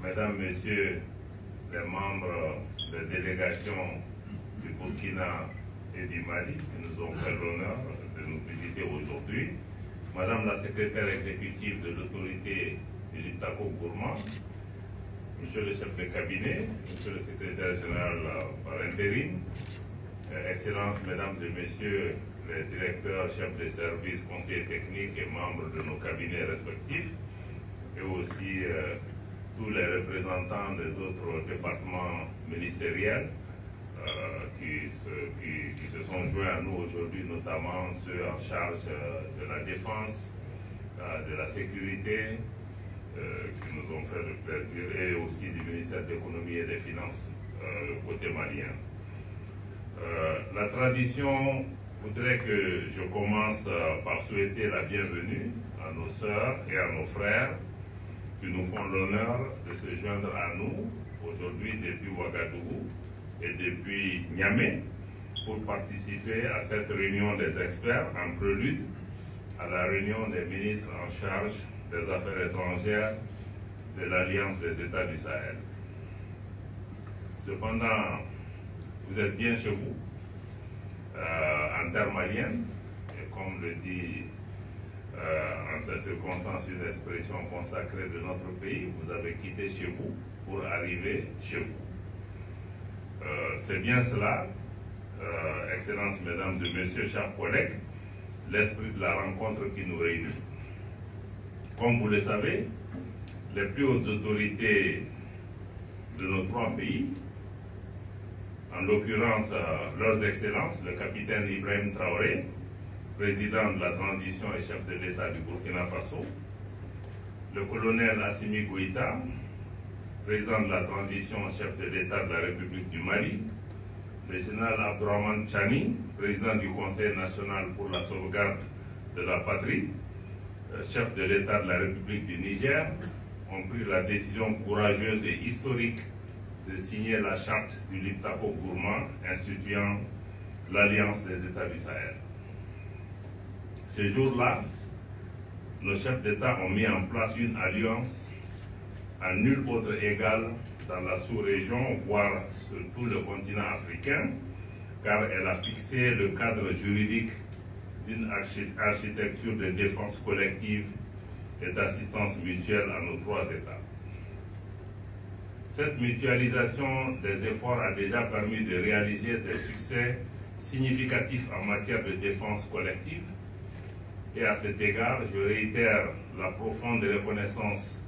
Mesdames, Messieurs les membres de délégation du Burkina et du Mali qui nous ont fait l'honneur de nous visiter aujourd'hui, Madame la secrétaire exécutive de l'autorité du Liptako Gourma, Monsieur le chef de cabinet, Monsieur le secrétaire général par intérim, Excellences, Mesdames et Messieurs les directeurs, chefs de service, conseillers techniques et membres de nos cabinets respectifs, et aussi tous les représentants des autres départements ministériels qui se sont joints à nous aujourd'hui, notamment ceux en charge de la défense, de la sécurité, qui nous ont fait le plaisir, et aussi du ministère de l'économie et des finances, côté malien. La tradition voudrait que je commence par souhaiter la bienvenue à nos sœurs et à nos frères qui nous font l'honneur de se joindre à nous aujourd'hui depuis Ouagadougou et depuis Niamey pour participer à cette réunion des experts en prélude à la réunion des ministres en charge des affaires étrangères de l'Alliance des États du Sahel. Cependant, vous êtes bien chez vous, en terre malienne, et comme le dit en ces circonstances une expression consacrée de notre pays, vous avez quitté chez vous pour arriver chez vous. C'est bien cela, Excellences, Mesdames et Messieurs, chers collègues, l'esprit de la rencontre qui nous réunit. Comme vous le savez, les plus hautes autorités de nos trois pays, en l'occurrence leurs excellences, le capitaine Ibrahim Traoré, président de la transition et chef de l'État du Burkina Faso, le colonel Assimi Goïta, président de la transition et chef de l'État de la République du Mali, le général Abdourahmane Tchani, président du Conseil national pour la sauvegarde de la patrie, chef de l'État de la République du Niger, ont pris la décision courageuse et historique de signer la charte du Liptako Gourma instituant l'Alliance des États du Sahel. Ce jour-là, nos chefs d'État ont mis en place une alliance à nul autre égal dans la sous-région, voire sur tout le continent africain, car elle a fixé le cadre juridique d'une architecture de défense collective et d'assistance mutuelle à nos trois États. Cette mutualisation des efforts a déjà permis de réaliser des succès significatifs en matière de défense collective. Et à cet égard, je réitère la profonde reconnaissance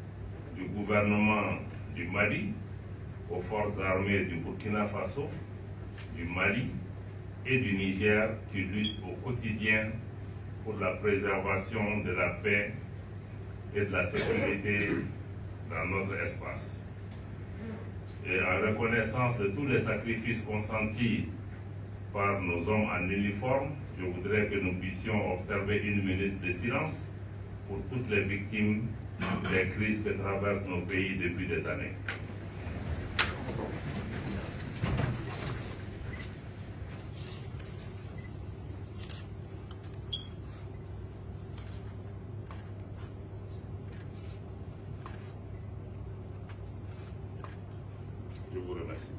du gouvernement du Mali aux forces armées du Burkina Faso, du Mali et du Niger qui luttent au quotidien pour la préservation de la paix et de la sécurité dans notre espace. Et en reconnaissance de tous les sacrifices consentis par nos hommes en uniforme, je voudrais que nous puissions observer une minute de silence pour toutes les victimes des crises que traversent nos pays depuis des années. Je vous remercie.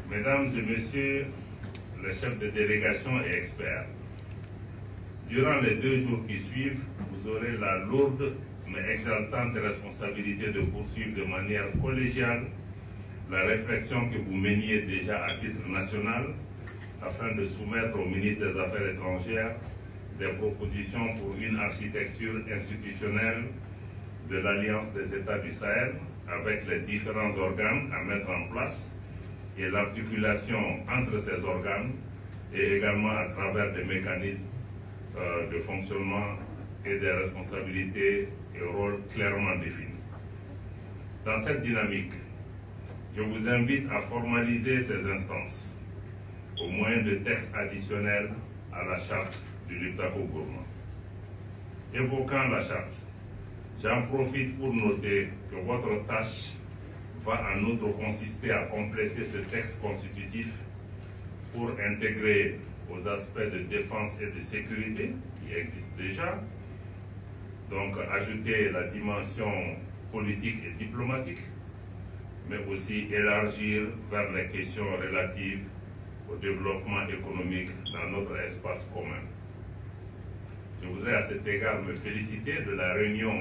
Mesdames et Messieurs les chefs de délégation et experts, durant les 2 jours qui suivent, vous aurez la lourde mais exaltante responsabilité de poursuivre de manière collégiale la réflexion que vous meniez déjà à titre national afin de soumettre au ministre des Affaires étrangères des propositions pour une architecture institutionnelle de l'Alliance des États du Sahel avec les différents organes à mettre en place et l'articulation entre ces organes et également à travers des mécanismes de fonctionnement et des responsabilités et rôles clairement définis. Dans cette dynamique, je vous invite à formaliser ces instances au moyen de textes additionnels à la charte du Liptako Gourma. Évoquant la charte, j'en profite pour noter que votre tâche va en outre consister à compléter ce texte constitutif pour intégrer aux aspects de défense et de sécurité qui existent déjà. Donc ajouter la dimension politique et diplomatique, mais aussi élargir vers les questions relatives au développement économique dans notre espace commun. Je voudrais à cet égard me féliciter de la réunion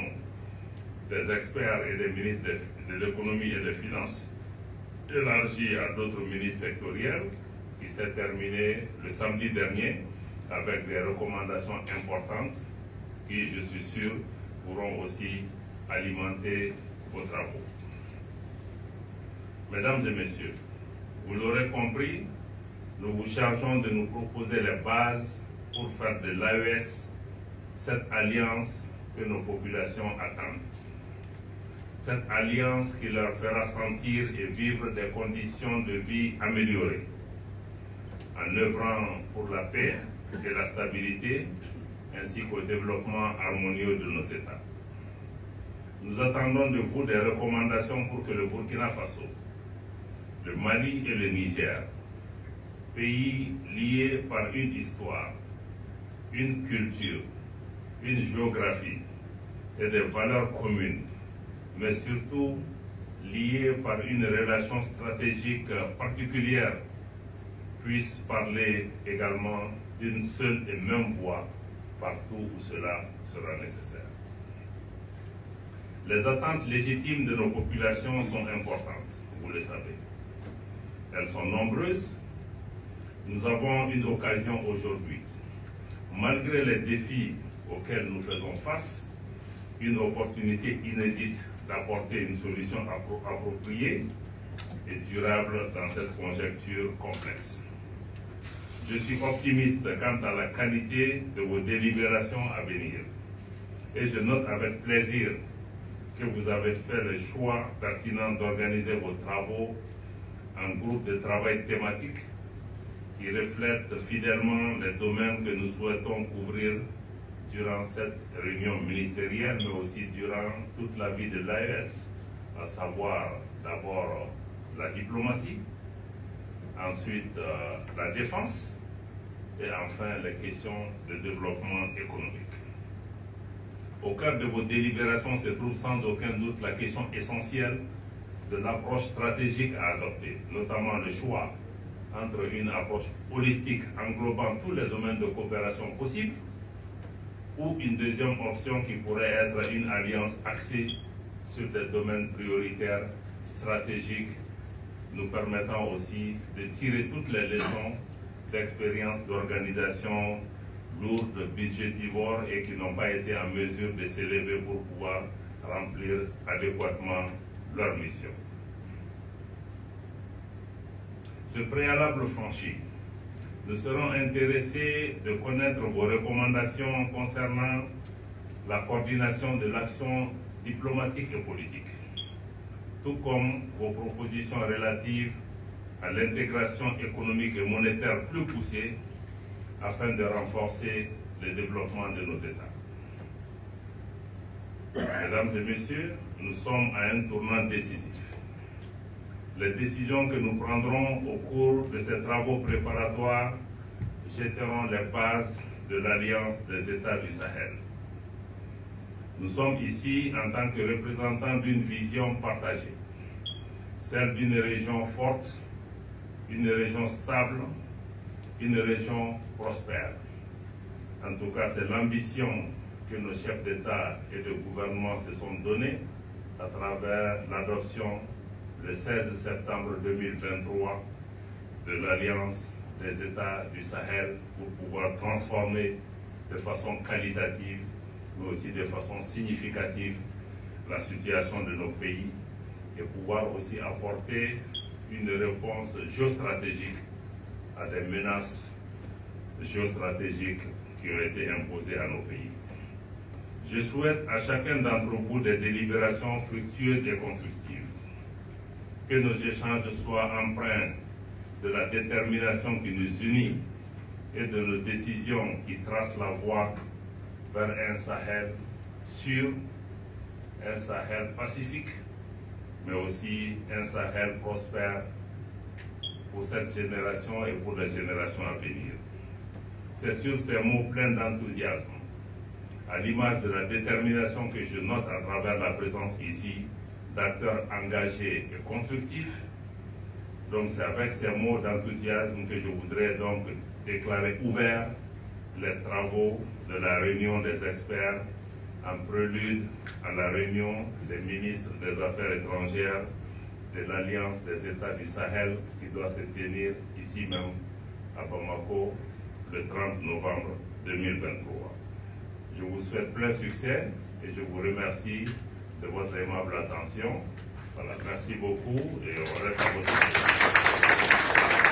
des experts et des ministres de l'économie et des finances, élargie à d'autres ministres sectoriels, qui s'est terminée le samedi dernier avec des recommandations importantes qui, je suis sûr, pourront aussi alimenter vos travaux. Mesdames et messieurs, vous l'aurez compris, nous vous chargeons de nous proposer les bases pour faire de l'AES cette alliance que nos populations attendent. Cette alliance qui leur fera sentir et vivre des conditions de vie améliorées, en œuvrant pour la paix et la stabilité, ainsi qu'au développement harmonieux de nos États. Nous attendons de vous des recommandations pour que le Burkina Faso, le Mali et le Niger, pays liés par une histoire, une culture, une géographie et des valeurs communes, mais surtout liés par une relation stratégique particulière, puissent parler également d'une seule et même voix partout où cela sera nécessaire. Les attentes légitimes de nos populations sont importantes, vous le savez. Elles sont nombreuses. Nous avons une occasion aujourd'hui, malgré les défis auxquels nous faisons face, une opportunité inédite d'apporter une solution appropriée et durable dans cette conjoncture complexe. Je suis optimiste quant à la qualité de vos délibérations à venir et je note avec plaisir que vous avez fait le choix pertinent d'organiser vos travaux en groupe de travail thématique qui reflètent fidèlement les domaines que nous souhaitons couvrir durant cette réunion ministérielle, mais aussi durant toute la vie de l'AES, à savoir d'abord la diplomatie, ensuite la défense et enfin les questions de développement économique. Au cœur de vos délibérations se trouve sans aucun doute la question essentielle de l'approche stratégique à adopter, notamment le choix entre une approche holistique englobant tous les domaines de coopération possibles ou une deuxième option qui pourrait être une alliance axée sur des domaines prioritaires stratégiques, nous permettant aussi de tirer toutes les leçons d'expériences d'organisation lourdes, budgétivores et qui n'ont pas été en mesure de s'élever pour pouvoir remplir adéquatement leur mission. Ce préalable franchi, nous serons intéressés de connaître vos recommandations concernant la coordination de l'action diplomatique et politique, tout comme vos propositions relatives à l'intégration économique et monétaire plus poussée afin de renforcer le développement de nos États. Mesdames et messieurs, nous sommes à un tournant décisif. Les décisions que nous prendrons au cours de ces travaux préparatoires jetteront les bases de l'Alliance des États du Sahel. Nous sommes ici en tant que représentants d'une vision partagée, celle d'une région forte, une région stable, une région prospère. En tout cas, c'est l'ambition que nos chefs d'État et de gouvernement se sont donnés à travers l'adoption le 16 septembre 2023 de l'Alliance des États du Sahel pour pouvoir transformer de façon qualitative, mais aussi de façon significative, la situation de nos pays et pouvoir aussi apporter une réponse géostratégique à des menaces géostratégiques qui ont été imposées à nos pays. Je souhaite à chacun d'entre vous des délibérations fructueuses et constructives. Que nos échanges soient empreints de la détermination qui nous unit et de nos décisions qui tracent la voie vers un Sahel sûr, un Sahel pacifique, mais aussi un Sahel prospère pour cette génération et pour les générations à venir. C'est sur ces mots pleins d'enthousiasme, à l'image de la détermination que je note à travers la présence ici d'acteurs engagés et constructifs. Donc c'est avec ces mots d'enthousiasme que je voudrais donc déclarer ouverts les travaux de la réunion des experts en prélude à la réunion des ministres des Affaires étrangères de l'Alliance des États du Sahel qui doit se tenir ici même à Bamako le 30 novembre 2023. Je vous souhaite plein succès et je vous remercie de votre aimable attention. Voilà, merci beaucoup et on reste à votre disposition.